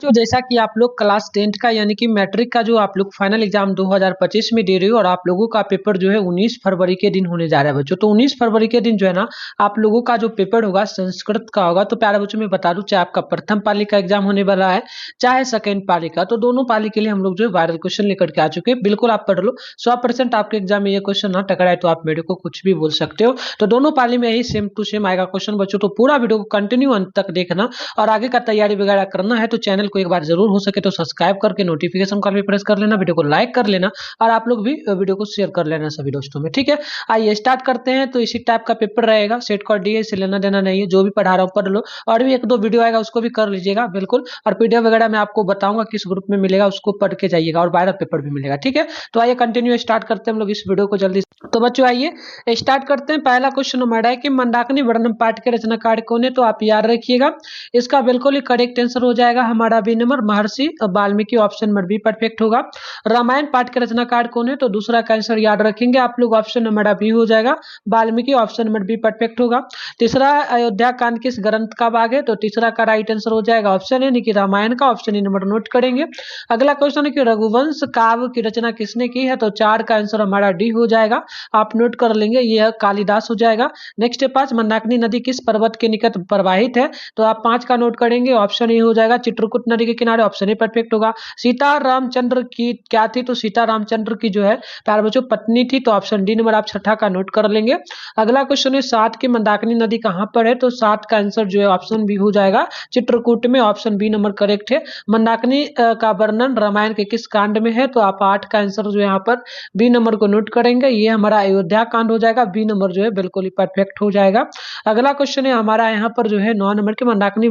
जो जैसा कि आप लोग क्लास 10 का यानी कि मैट्रिक का जो आप लोग फाइनल एग्जाम 2025 में दे रहे हो और आप लोगों का पेपर जो है 19 फरवरी के दिन होने जा रहा है बच्चों। तो 19 फरवरी के दिन जो है ना आप लोगों का जो पेपर होगा संस्कृत का होगा। तो प्यारे बच्चों मैं बता दूं, चाहे आपका प्रथम पाली का एग्जाम होने वाला है चाहे सेकेंड पाली का, तो दोनों पाली के लिए हम लोग जो है वायरल क्वेश्चन लेकर के आ चुके हैं। बिल्कुल आप पढ़ लो, 100% आपके एग्जाम में ये क्वेश्चन ना टकराए तो आप मेरे को कुछ भी बोल सकते हो। तो दोनों पाली में ही सेम टू सेम आएगा क्वेश्चन बच्चों। तो पूरा वीडियो को कंटिन्यू अंत तक देखना और आगे का तैयारी वगैरह करना है तो चैनल को एक बार जरूर हो सके तो सब्सक्राइब करके नोटिफिकेशन कॉल भी प्रेस कर लेना, वीडियो को लाइक कर लेना और आप लोग भी वीडियो को शेयर कर लेना सभी दोस्तों में। ठीक है, आइए स्टार्ट करते हैं। तो इसी टाइप का पेपर रहेगा, सेट कर दिए, इसे लेना देना नहीं है, जो भी पढ़ा रहा हूँ पढ़ लो और भी एक दो वीडियो आएगा उसको भी कर लीजिएगा बिल्कुल। और पीडीएफ वगैरह मैं आपको बताऊंगा किस ग्रुप में मिलेगा, उसको पढ़ के जाइएगा और वायरल पेपर भी मिलेगा। ठीक है, तो आइए कंटिन्यू स्टार्ट करते हैं हम लोग इस वीडियो को जल्दी। तो बच्चों आइए स्टार्ट करते हैं। पहला क्वेश्चन हमारा है कि मंदाकिनी वर्णन पाठ के रचनाकार कौन है। तो आप याद रखिएगा इसका बिल्कुल ही करेक्ट आंसर हो जाएगा हमारा B number Maharshi Valmiki, option number be perfect होगा। रामायण पाठ के रचनाकार कौन है, तो दूसरा का आंसर याद रखेंगे आप लोग, ऑप्शन हमारा बी हो जाएगा Valmiki, option number be perfect होगा। तीसरा, अयोध्या कांड किस ग्रंथ का भाग है, तो तीसरा का राइट आंसर हो जाएगा ऑप्शन है कि रामायण का, ऑप्शन ए नंबर नोट करेंगे। अगला क्वेश्चन है कि रघुवंश काव्य की रचना किसने की है, तो चार का आंसर हमारा डी हो जाएगा, आप नोट कर लेंगे, यह कालिदास हो जाएगा। नेक्स्ट है 5, मंदाकिनी नदी किस पर्वत के निकट प्रवाहित है, तो आप 5 का नोट करेंगे, ऑप्शन ए हो जाएगा चित्रकूट नदी के किनारे, ऑप्शन ए परफेक्ट होगा। सीता रामचंद्र की क्या थी, तो सीता रामचंद्र की जो है प्यारे बच्चों पत्नी थी, तो ऑप्शन डी नंबर आप छठा का नोट कर लेंगे। अगला क्वेश्चन है 7 की मंदाकिनी नदी कहां पर है, तो 7 का आंसर जो है ऑप्शन बी हो जाएगा चित्रकूट में, ऑप्शन बी नंबर करेक्ट है। मंदाकिनी का वर्णन रामायण के किस कांड में है, तो आप 8 का आंसर जो यहाँ पर बी नंबर को नोट करेंगे, ये हमारा अयोध्या कांड हो जाएगा, बी नंबर जो है बिल्कुल ही परफेक्ट हो जाएगा। अगला क्वेश्चन है हमारा यहाँ पर जो है 9 नंबर के मंदाकिनी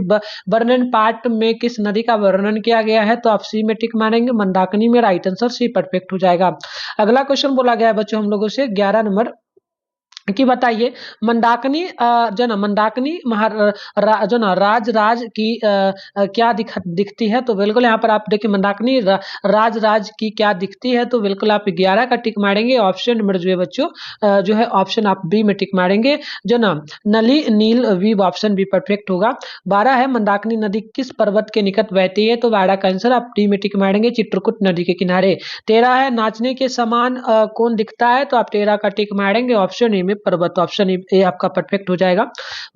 वर्णन पाठ में किस नदी का वर्णन किया गया है, तो आप सी में टिक मारेंगे, मंदाकिनी में राइट आंसर सी परफेक्ट हो जाएगा। अगला क्वेश्चन बोला गया है बच्चों हम लोगों से 11 नंबर कि बताइए मंदाकिनी जो ना मंदाकिनी जो ना राज की क्या दिखती है, तो बिल्कुल यहाँ पर आप देखिए मंदाकिनी राज की क्या दिखती है, तो बिल्कुल आप 11 का टिक मारेंगे, ऑप्शन नंबर जो है बच्चों जो है ऑप्शन आप बी में टिक मारेंगे, जो ना नली नील वीव, ऑप्शन बी परफेक्ट होगा। 12 है मंदाकिनी नदी किस पर्वत के निकट बहती है, तो 12 का आंसर आप डी में टिक मारेंगे, चित्रकूट नदी के किनारे। 13 है नाचने के समान कौन दिखता है, तो आप 13 का टिक मारेंगे, ऑप्शन ए में पर्वत, ऑप्शन ए आपका परफेक्ट हो जाएगा।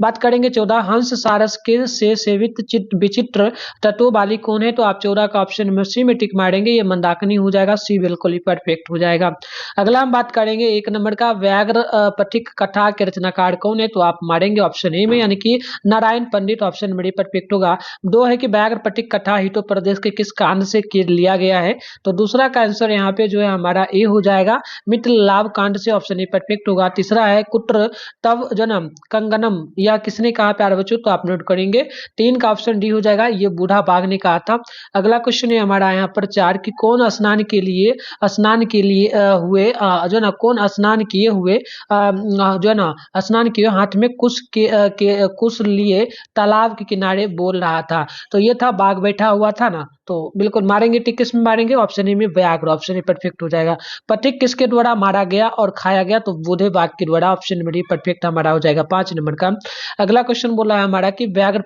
बात करेंगे 14 हंस सारस के से सेवित विचित्र तत्व वाली कौन है, तो आप 14 का ऑप्शन में सी में टिक मारेंगे, ये मंदाकिनी हो जाएगा, सी बिल्कुल ही परफेक्ट हो जाएगा। अगला हम बात करेंगे 1 नंबर का व्याघ्र पथिक कथा के रचनाकार कौन है, तो आप मारेंगे ऑप्शन ए में यानी कि नारायण पंडित, ऑप्शन बड़ी परफेक्ट होगा। 2 है कि व्याघ्र पथिक कथा हितो प्रदेश के किस कांड से लिया गया है, तो दूसरा का आंसर यहाँ पे जो है हमारा ए हो जाएगा मित्र लाभ कांड से, ऑप्शन ए परफेक्ट होगा। तीसरा है कुट्र तव जन्म कंगनम, यह किसने कहा प्यारे बच्चों, तो आप नोट करेंगे, 3 का ऑप्शन डी हो जाएगा, ये बूढ़ा बाघ ने कहा था। अगला क्वेश्चन है हमारा यहाँ पर 4 कि कौन स्नान के लिए हुए जो ना कौन स्नान किए हुए जो ना स्नान किए हाथ में कुश लिए तालाब के किनारे बोल रहा था, तो ये था बाघ बैठा हुआ था ना, तो बिल्कुल मारेंगे टिक किस में मारेंगे, ऑप्शन ए में व्याघ्र, ऑप्शन ए परफेक्ट हो जाएगा। पथिक किसके द्वारा मारा गया और खाया गया, तो बूढ़े बाघ के द्वारा, ऑप्शन नंबर डी परफेक्ट हमारा हो जाएगा 5 नंबर का। अगला क्वेश्चन बोला है हमारा कि व्याघ्र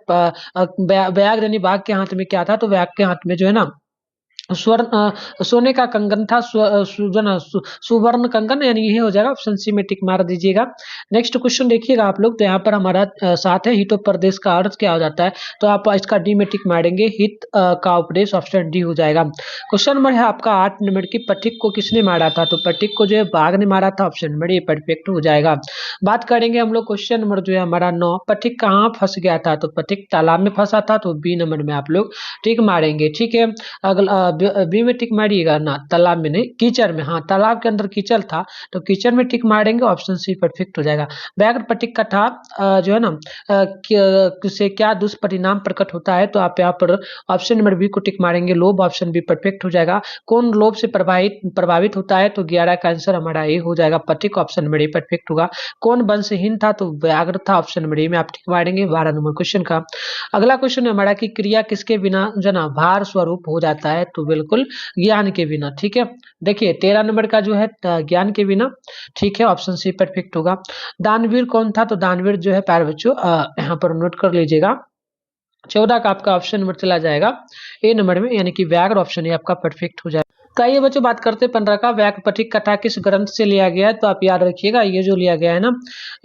यानी बाघ के हाथ में क्या था, तो व्याघ्र के हाथ में जो है ना स्वर्ण सोने का कंगन था, सुवर्ण कंगन, यानी ये हो जाएगा, ऑप्शन सी में टिक मार दीजिएगा। नेक्स्ट क्वेश्चन देखिएगा आप लोग, तो यहाँ पर हमारा साथ है हितो प्रदेश का अर्थ क्या हो जाता है, तो आप इसका डी में टिक मारेंगे, हित का उपदेश, ऑप्शन डी हो जाएगा। क्वेश्चन नंबर है आपका 8 नंबर की पथिक को किसने मारा था, तो पथिक को जो है बाघ ने मारा था, ऑप्शन नंबर ए परफेक्ट हो जाएगा। बात करेंगे हम लोग क्वेश्चन नंबर जो है हमारा 9, पथिक कहाँ फंस गया था, तो पथिक तालाब में फंसा था, तो बी नंबर में आप लोग टिक मारेंगे। ठीक है, अगला बी में टिक मारिएगा ना, तालाब में नहीं कीचड़ में, हाँ तालाब के अंदर कीचड़ था तो कीचड़ में टिक मारेंगे, ऑप्शन सी परफेक्ट हो जाएगा। व्याघ्र पथिक कथा जो है ना से क्या दुष्परिणाम प्रकट होता है, तो आप यहाँ पर ऑप्शन नंबर बी को टिक मारेंगे, लोभ, ऑप्शन बी परफेक्ट हो जाएगा। कौन लोभ से प्रभावित होता है, तो 11 का आंसर हमारा ए हो जाएगा पथिक, ऑप्शन नंबर ए परफेक्ट होगा। कौन वंशहीन था, तो व्याघ्र था, ऑप्शन नंबर ए में आप टिक मारेंगे 12 नंबर क्वेश्चन का। अगला क्वेश्चन है हमारा कि क्रिया किसके बिना जना भार स्वरूप हो जाता है, तो बिल्कुल ज्ञान के बिना। ठीक है, देखिए 13 नंबर का जो है ज्ञान के बिना, ठीक है, ऑप्शन सी परफेक्ट होगा। दानवीर कौन था, तो दानवीर जो है प्यारे बच्चों यहाँ पर नोट कर लीजिएगा, 14 का आपका ऑप्शन नंबर चला जाएगा ए नंबर में, यानी कि व्याघ्र ऑप्शन ये आपका परफेक्ट हो जाएगा। तो आइए बच्चों बात करते हैं 15 का, व्याघ्र पथिक कथा किस ग्रंथ से लिया गया है? तो आप याद रखिएगा ये जो लिया गया है ना,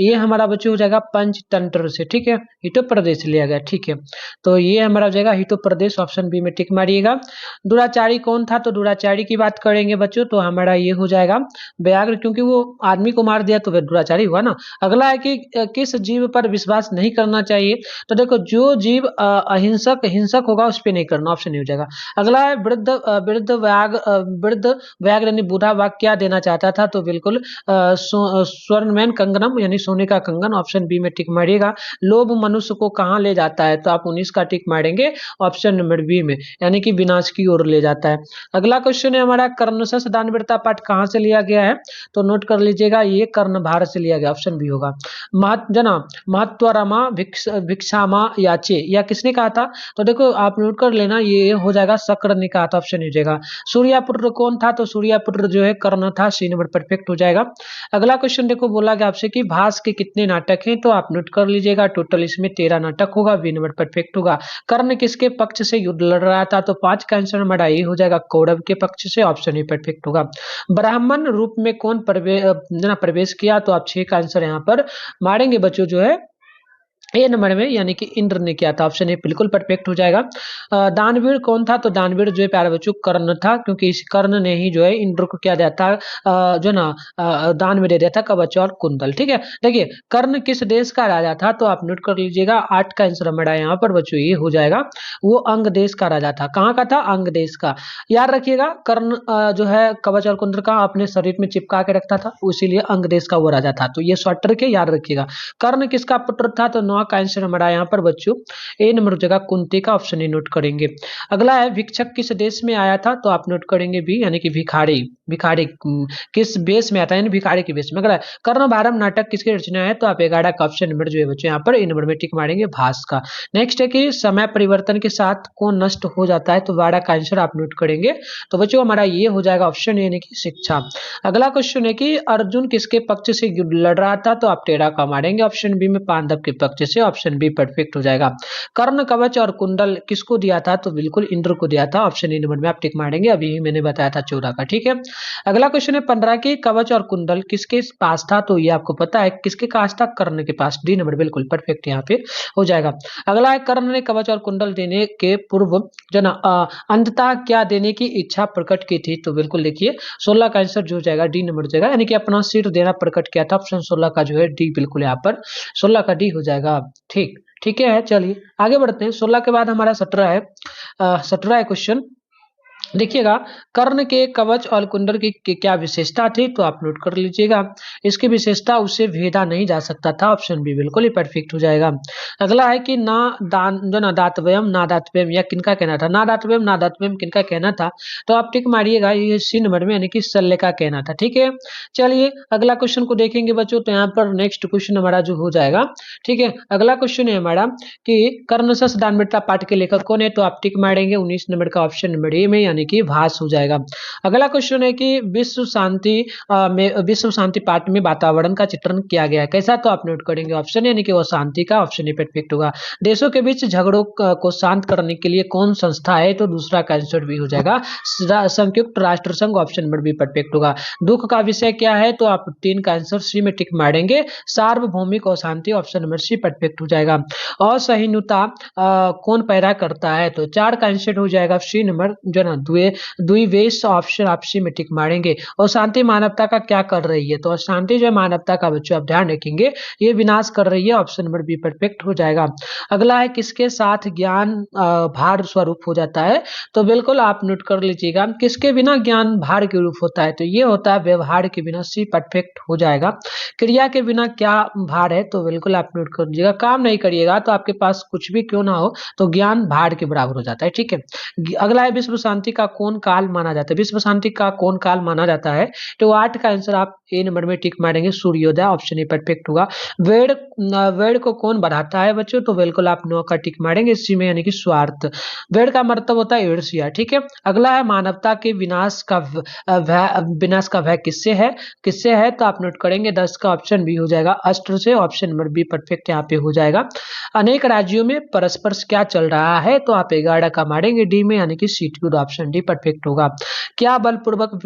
ये हमारा बच्चों हो जाएगा पंचतंत्र से, ठीक है, हितोपदेश से लिया गया, ठीक है। तो ये हमारा हो जाएगा हितोपदेश, ऑप्शन बी में टिक मारिएगा। दुराचारी कौन था? तो दुराचारी की बात करेंगे बच्चों तो हमारा ये हो जाएगा व्याघ्र, क्योंकि वो आदमी को मार दिया तो वह दुराचारी हुआ ना। अगला है कि किस जीव पर विश्वास नहीं करना चाहिए? तो देखो जो जीव अहिंसक हिंसक होगा उस पर नहीं करना, ऑप्शन नहीं हो जाएगा। अगला है वृद्ध व्याघ्र यानी बूढ़ा वाघ क्या देना चाहता था? तो बिल्कुल स्वर्णमैन कंगनम यानी सोने का कंगन, ऑप्शन बी में टिक मारिएगा। लोभ मनुष्य को कहाँ ले जाता है? तो आप 19 का टिक मारेंगे ऑप्शन नंबर बी में, यानी कि विनाश की ओर ले जाता है। अगला क्वेश्चन है हमारा कर्णशस दानवीरता पाठ कहाँ से लिया गया है? तो नोट कर लीजिएगा ये कर्णभार से लिया गया, ऑप्शन बी होगा। महत्वरमा भिक्षामा याचे या किसने कहा था? तो देखो आप नोट कर लेना ये हो जाएगा शक्र ने कहा था, ऑप्शन हो जाएगा। सूर्यपुत्र कौन था? तो सूर्यपुत्र जो है कर्ण था, सी नंबर परफेक्ट हो जाएगा। अगला क्वेश्चन देखो बोला गया आपसे कि भास के कितने नाटक हैं? तो आप नोट कर लीजिएगा टोटल इसमें 13 नाटक होगा, बी नंबर परफेक्ट होगा। कर्ण किसके पक्ष से युद्ध लड़ रहा था? तो 5 का आंसर हमारा ये हो जाएगा कौरव के पक्ष से, ऑप्शन ही परफेक्ट होगा। ब्राह्मण रूप में कौन प्रवेश किया? तो आप 6 का आंसर यहाँ पर मारेंगे बच्चों जो है ए नंबर में, यानी कि इंद्र ने किया था, ऑप्शन ए बिल्कुल परफेक्ट हो जाएगा। दानवीर कौन था? तो दानवीर जो है प्यारे बच्चों कर्ण था, क्योंकि इस कर्ण ने ही जो है इंद्र को क्या दिया था, जो ना दान में दे दिया था कवच और कुंडल, ठीक है। देखिए कर्ण किस देश का राजा था? तो आप नोट कर लीजिएगा 8 का आंसर हमारा यहाँ पर बच्चों ये हो जाएगा, वो अंग देश का राजा था। कहाँ का था? अंग देश का। याद रखिएगा कर्ण जो है कवच और कुंडल का अपने शरीर में चिपका के रखता था, इसीलिए अंग देश का वो राजा था। तो ये शॉर्ट ट्रिक है, याद रखिएगा। कर्ण किसका पुत्र था? तो 9 का आंसर हमारा यहाँ पर बच्चों ए नंबर जगह कुंती का, ऑप्शन ही नोट करेंगे। अगला है भिक्षक किस देश में आया था? तो आप नोट करेंगे बी, यानी कि भिखारी। भिखारी किस बेस में आता है? यानी भिखारी के बेस में। अगला कर्ण भारम नाटक किसकी रचना है? तो आप 11 का ऑप्शन नंबर जो है बच्चों यहाँ पर ए नंबर में टिक मारेंगे, भास का। नेक्स्ट है कि समय परिवर्तन के साथ कौन नष्ट हो जाता है? तो 12 का आंसर आप नोट करेंगे। तो बच्चों हमारा ये हो जाएगा ऑप्शन यानी कि शिक्षा। अगला क्वेश्चन है कि अर्जुन किसके पक्ष से युद्ध लड़ रहा था? तो आप 13 का मारेंगे, ऑप्शन बी में पांडव के पक्ष से, ऑप्शन बी परफेक्ट हो जाएगा। कर्ण कवच और कुंडल किसको दिया था? तो बिल्कुल इंद्र को दिया था, ऑप्शन ए नंबर में आप टिक मारेंगे, अभी मैंने बताया था 14 का, ठीक है। अगला क्वेश्चन है 15 की, कवच और कुंडल किसके पास था? तो ये आपको पता है किसके पास था, कर्ण के पास, डी नंबर बिल्कुल परफेक्ट यहाँ पे हो जाएगा। अगला है कर्ण ने कवच और कुंडल देने के पूर्व जना अंततः क्या देने की इच्छा प्रकट की थी? तो बिल्कुल देखिए 16 का आंसर जो हो जाएगा डी नंबर जाएगा, यानी कि अपना सिर देना प्रकट किया था, ऑप्शन 16 का जो है डी बिल्कुल यहाँ पर 16 का डी हो जाएगा, ठीक ठीक है। चलिए आगे बढ़ते हैं, 16 के बाद हमारा 17 है, 17 है क्वेश्चन। देखिएगा कर्ण के कवच और कुंडल की क्या विशेषता थी? तो आप नोट कर लीजिएगा, इसकी विशेषता उससे भेदा नहीं जा सकता था, ऑप्शन बी बिल्कुल ही परफेक्ट हो जाएगा। अगला है कि ना दान जो ना दातव्यम या किनका कहना था? ना दातव्यम किनका कहना था? तो आप टिक मारिएगा, ये सी नंबर में यानी कि शल्य का कहना था, ठीक है। चलिए अगला क्वेश्चन को देखेंगे बच्चों, तो यहाँ पर नेक्स्ट क्वेश्चन हमारा जो हो जाएगा, ठीक है। अगला क्वेश्चन है हमारा कि कर्णशस दानवीरता पाठ के लेखक कौन है? तो आप टिक मारेंगे 19 नंबर का, ऑप्शन नंबर ए में, यानी कि भास हो जाएगा। अगला क्वेश्चन है कि विश्व शांति पाठ में वातावरण का चित्रण किया गया है, कैसा? तो आप नोट करेंगे ऑप्शन यानी कि वो शांति का, ऑप्शन ही परफेक्ट होगा। देशों के बीच झगड़ों को शांत करने के लिए कौन संस्था है? तो दूसरा का आंसर भी हो जाएगा संयुक्त राष्ट्र संघ, ऑप्शन नंबर भी परफेक्ट होगा। दुख का विषय क्या है? तो आप 3 का आंसर सी में टिक मारेंगे, सार्वभौमिक अशांति, ऑप्शन नंबर सी परफेक्ट हो जाएगा। असहिष्णुता कौन पैदा करता है? तो 4 का आंसर हो जाएगा सी नंबर जो ना द्विवेश, ऑप्शन आप सी में टिक मारेंगे। और शांति मानवता का क्या कर रही है? तो शांति जो मानवता का बच्चों आप ध्यान रखेंगे ये विनाश कर रही है, ऑप्शन नंबर बी परफेक्ट हो जाएगा। अगला है किसके साथ ज्ञान भार स्वरूप हो जाता है? तो बिल्कुल आप नोट कर लीजिएगा, किसके बिना ज्ञान भार के रूप होता है? तो ये होता है व्यवहार के बिना, सी परफेक्ट हो जाएगा। क्रिया के बिना क्या भार है? तो बिल्कुल आप नोट कर लीजिएगा, काम नहीं करिएगा तो आपके पास कुछ भी क्यों ना हो तो ज्ञान भार के बराबर हो जाता है, ठीक है। अगला है विश्व शांति का कौन काल माना जाता है? विश्व शांति का कौन काल माना जाता है? तो 8 का आंसर आप ए नंबर में टिक मारेंगे, सूर्योदय, ऑप्शन ए परफेक्ट होगा। वेड़ वेड़ को कौन बढ़ाता है बच्चों? तो बिल्कुल आप 9 का टिक मारेंगे, इसी में यानी कि स्वार्थ। वेड़ का मतलब होता है ईर्ष्या, ठीक है। अगला है मानवता के विनाश का भय किससे है? तो आप नोट करेंगे 10 का ऑप्शन बी हो जाएगा, अस्त्र से, ऑप्शन नंबर बी परफेक्ट यहाँ पे हो जाएगा। अनेक राज्यों में परस्पर क्या चल रहा है? तो आप 11 का मारेंगे, डी में यानी कि seat good, option D perfect होगा। क्या बलपूर्वक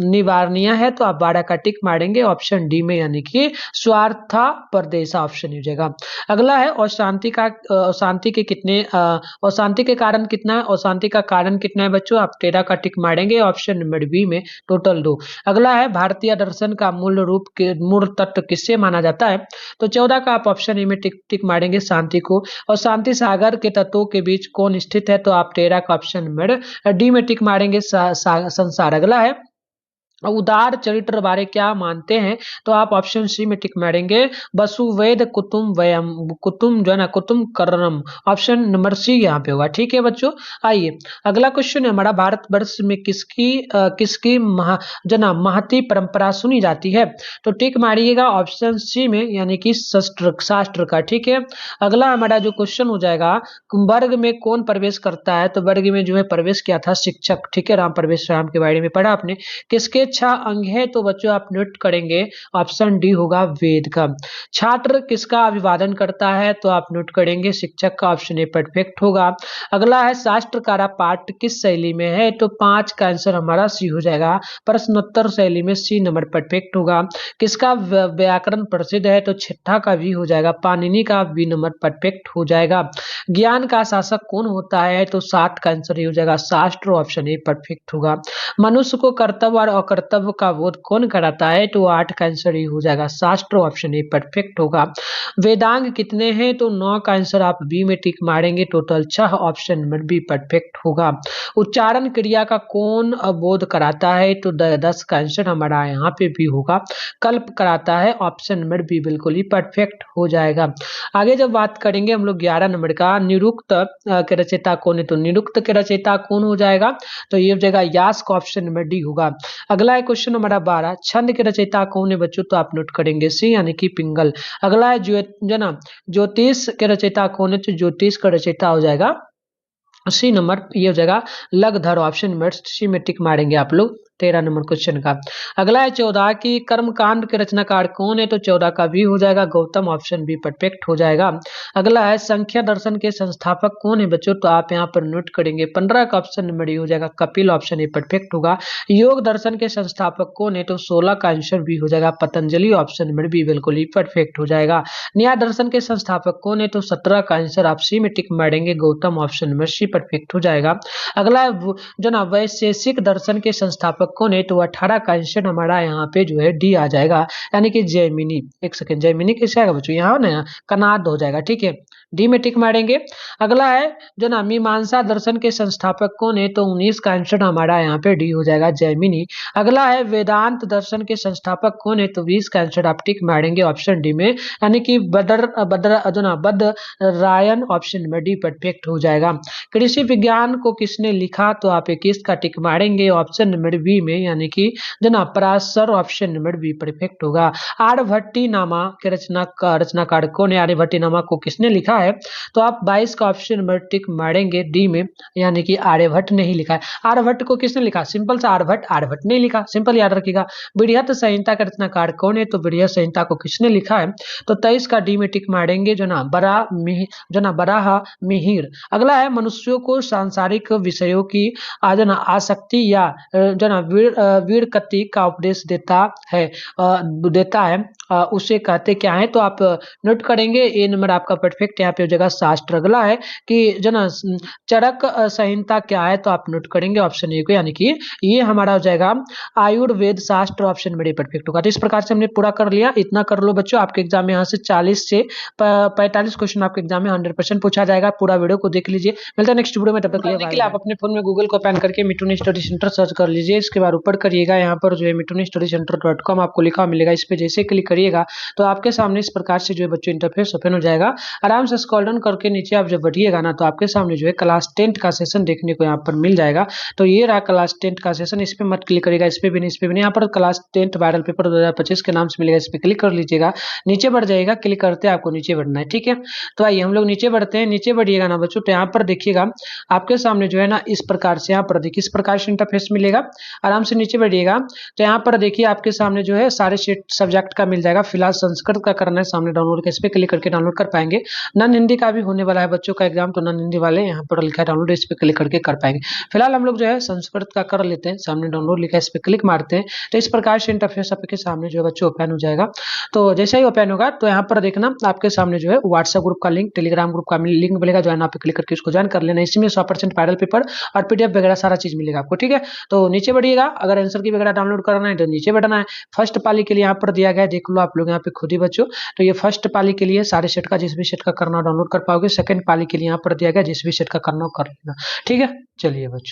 निवारणीय है? तो आप 12 का टिक मारेंगे, ऑप्शन डी में यानी कि स्वार्था परदेश, ऑप्शन हो जाएगा। अगला है अशांति के कारण कितना है? अशांति का कारण कितना है बच्चों? आप 13 का टिक मारेंगे, ऑप्शन नंबर बी में टोटल 2। अगला है भारतीय दर्शन का मूल तत्व किससे माना जाता है? तो 14 का आप ऑप्शन ए में टिक मारेंगे, शांति को। और शांति सागर के तत्वों के बीच कौन स्थित है? तो आप 13 का ऑप्शन नंबर डी में टिक मारेंगे, संसार। अगला है उदार चरित्र बारे क्या मानते हैं? तो आप ऑप्शन सी में टिक मारेंगे, वसुवेद कुतुम जो है ना, कुतुम कर्णम, ऑप्शन नंबर सी यहाँ पे होगा, ठीक है बच्चों। आइए अगला क्वेश्चन है हमारा, भारतवर्ष में किसकी महती परंपरा सुनी जाती है? तो टिक मारिएगा ऑप्शन सी में, यानी कि शास्त्र का, ठीक है। अगला हमारा जो क्वेश्चन हो जाएगा, वर्ग में कौन प्रवेश करता है? तो वर्ग में जो है प्रवेश किया था शिक्षक, ठीक है। राम प्रवेश राम के बारे में पढ़ा आपने। किसके 6 अंग है? तो बच्चों आप नोट करेंगे, ऑप्शन डी होगा, वेद का। छात्र किसका अभिवादन करता है? तो आप नोट करेंगे, शिक्षक का, ऑप्शन ए परफेक्ट होगा। अगला है शास्त्रकारा पाठ किस शैली में है? तो 5 का आंसर हमारा सी हो जाएगा, प्रश्नोत्तर शैली में, सी नंबर परफेक्ट होगा। किसका व्याकरण प्रसिद्ध है? तो 6 का भी हो जाएगा, पाणिनि का, बी नंबर परफेक्ट हो जाएगा। ज्ञान का शासक कौन होता है? तो 7 का आंसर हो जाएगा, शास्त्र, ऑप्शन ए परफेक्ट होगा। मनुष्य को कर्तव्य और अकर्तव्य का बोध कौन कराता है? तो 8 का आंसर ही हो जाएगा, शास्त्र, ऑप्शन ए परफेक्ट होगा। वेदांग कितने हैं? तो 9 का आंसर आप बी में टिक मारेंगे, total 6, option number be perfect होगा। उच्चारण क्रिया का कौन बोध कराता है? तो 10 का आंसर हमारा यहाँ पे भी होगा, कल्प कराता है, ऑप्शन नंबर बी बिल्कुल ही परफेक्ट हो जाएगा। आगे जब बात करेंगे हम लोग 11 नंबर का, निरुक्त के रचयिता कौन है? तो निरुक्त के रचयिता कौन हो जाएगा? तो ये हो जाएगा यास्क, ऑप्शन नंबर डी होगा। अगला है क्वेश्चन नंबर 12, छंद के रचयिता कौन है बच्चों? तो आप नोट करेंगे सी, यानी कि पिंगल। अगला है ज्योतिष के रचयिता कौन है? तो ज्योतिष का रचयिता हो जाएगा सी नंबर, ये हो जाएगा लगधर, ऑप्शन नंबर सी में टिक मारेंगे आप लोग 13 नंबर क्वेश्चन का। अगला है 14 की कर्मकांड के रचनाकार कौन है? तो 14 का भी हो जाएगा गौतम, ऑप्शन बी परफेक्ट हो जाएगा। अगला है संख्या दर्शन के संस्थापक कौन है बच्चों? तो आप यहाँ पर नोट करेंगे 15 का ऑप्शन नंबर हो जाएगा कपिल, ऑप्शन ए परफेक्ट होगा। योग दर्शन के संस्थापक कौन है? तो 16 का आंसर भी हो जाएगा पतंजलि, ऑप्शन नंबर बी बिल्कुल ही परफेक्ट हो जाएगा। न्याय दर्शन के संस्थापक कौन है? तो 17 का आंसर आप सी में टिक मारेंगे, Gautam, option number C perfect हो जाएगा। अगला वैशेषिक दर्शन के संस्थापक कौन है? तो 18 का आंसर हमारा यहाँ पे जो है डी आ जाएगा, यानी कि जैमिनी। एक सेकंड, जैमिनी कैसे आएगा बच्चों? यहाँ ना कनाद हो जाएगा, ठीक है, डी में टिक मारेंगे। अगला है मीमांसा दर्शन के संस्थापक कौन है? तो 19 का आंसर हमारा यहाँ पे डी हो जाएगा, जैमिनी। अगला है वेदांत दर्शन के संस्थापक कौन है? तो 20 का आंसर आप टिक मारेंगे, ऑप्शन डी में, यानी कि बदरायन, ऑप्शन नंबर डी परफेक्ट हो जाएगा। कृषि विज्ञान को किसने लिखा? तो आप 21 का टिक मारेंगे, ऑप्शन नंबर बी में, यानी कि Parashar, option number be perfect होगा। आर्यभट्टी नामा के रचनाकार कौन है? आर्यभट्टी नामा को किसने लिखा है? तो आप 22 का ऑप्शन नंबर टिक मारेंगे, डी में, यानी कि आर्यभट्ट ने ही लिखा है। आर्यभट्ट को किसने लिखा? सिंपल सा आर्यभट्ट ने लिखा, सिंपल याद रखिएगा। बृहत संहिता का रचनाकार कौन है? तो बृहत संहिता को किसने लिखा है? तो 23 का डी में टिक मारेंगे, बराह मिहिर। अगला है मनुष्यों को सांसारिक विषयों की आसक्ति या वीरकति का उपदेश देता है, उसे कहते क्या है? तो आप नोट करेंगे, ए नंबर आपका परफेक्ट यहाँ पे हो जाएगा, शास्त्र। अगला है कि चरक संहिता क्या है? तो आप नोट करेंगे ऑप्शन ए को, यानी कि ये हमारा हो जाएगा आयुर्वेद शास्त्र, ऑप्शन मेरे परफेक्ट होगा। तो इस प्रकार से हमने पूरा कर लिया, इतना कर लो बच्चों, आपके एग्जाम में यहाँ से 40 से 45 क्वेश्चन आपके एग्जाम में 100% पूछा जाएगा। पूरा वीडियो को देख लीजिए, मिलता है नेक्स्ट वीडियो में, तब तक के लिए आप अपने फोन में गूगल को ओपन करके मिठुन स्टडी सेंटर सर्च कर लीजिए। इसके बाद ऊपर करिएगा, यहाँ पर जो है mittunstudycenter.com आपको लिखा मिलेगा, इस पे जैसे क्लिक करिएगा तो आपके सामने इस प्रकार से जो है बच्चों इंटरफेस ओपन हो जाएगा। आराम से स्क्रॉल डाउन करके नीचे आप जब बढ़िएगा ना, तो आपके सामने जो है क्लास 10th का सेशन देखने को यहाँ पर मिल जाएगा। तो ये रहा क्लास 10th का सेशन, इस पे मत क्लिक करिएगा, इस पे भी नहीं, इस पे भी नहीं। यहाँ पर क्लास 10th वायरल पेपर 2025 के नाम से मिलेगा, इस पे क्लिक कर लीजिएगा। नीचे बढ़ जाएगा, क्लिक करते हैं आपको नीचे बढ़ना है, ठीक है। तो आइए हम लोग नीचे बढ़ते हैं। नीचे बढ़िएगा ना बच्चों, तो यहाँ पर देखिएगा आपके सामने जो है ना इस प्रकार से, यहाँ पर देखिए इस प्रकार से इंटरफेस मिलेगा। आराम से नीचे बढ़िएगा, तो यहाँ पर देखिए आपके सामने जो है सारे सब्जेक्ट का मिल जाएगा। फिलहाल संस्कृत का करना है, सामने डाउनलोड का, इस पे क्लिक करके डाउनलोड कर पाएंगे। नॉन हिंदी का भी होने वाला है बच्चों का एग्जाम, तो नॉन हिंदी वाले यहाँ पर लिखा है डाउनलोड, इस पे क्लिक करके कर पाएंगे। फिलहाल हम लोग जो है संस्कृत का कर लेते हैं। सामने डाउनलोड लिखा है, इस पे क्लिक मारते हैं, तो इस प्रकार से इंटरफेस आपके सामने जो है बच्चों ओपन हो जाएगा। तो जैसे ही ओपन होगा तो यहाँ पर देखना आपके सामने जो है व्हाट्सएप ग्रुप का लिंक, टेलीग्राम ग्रुप का लिंक मिलेगा, ज्वाइन आप पे क्लिक करके उसको ज्वाइन कर लेना। इसमें 100% वायरल पेपर और पीडीएफ वगैरह सारा चीज मिलेगा आपको, ठीक है। तो नीचे बढ़िएगा, अगर आंसर की वगैरह डाउनलोड करना है तो नीचे बढ़ना है। फर्स्ट पाली के लिए यहाँ पर दिया गया है, देख लो आप लोग यहाँ पे खुद ही बच्चों। तो ये फर्स्ट पाली के लिए सारे सेट का, जिस भी सेट का करना डाउनलोड कर पाओगे। सेकंड पाली के लिए यहाँ पर दिया गया, जिस भी सेट का करना कर लेना, ठीक है। चलिए बच्चों।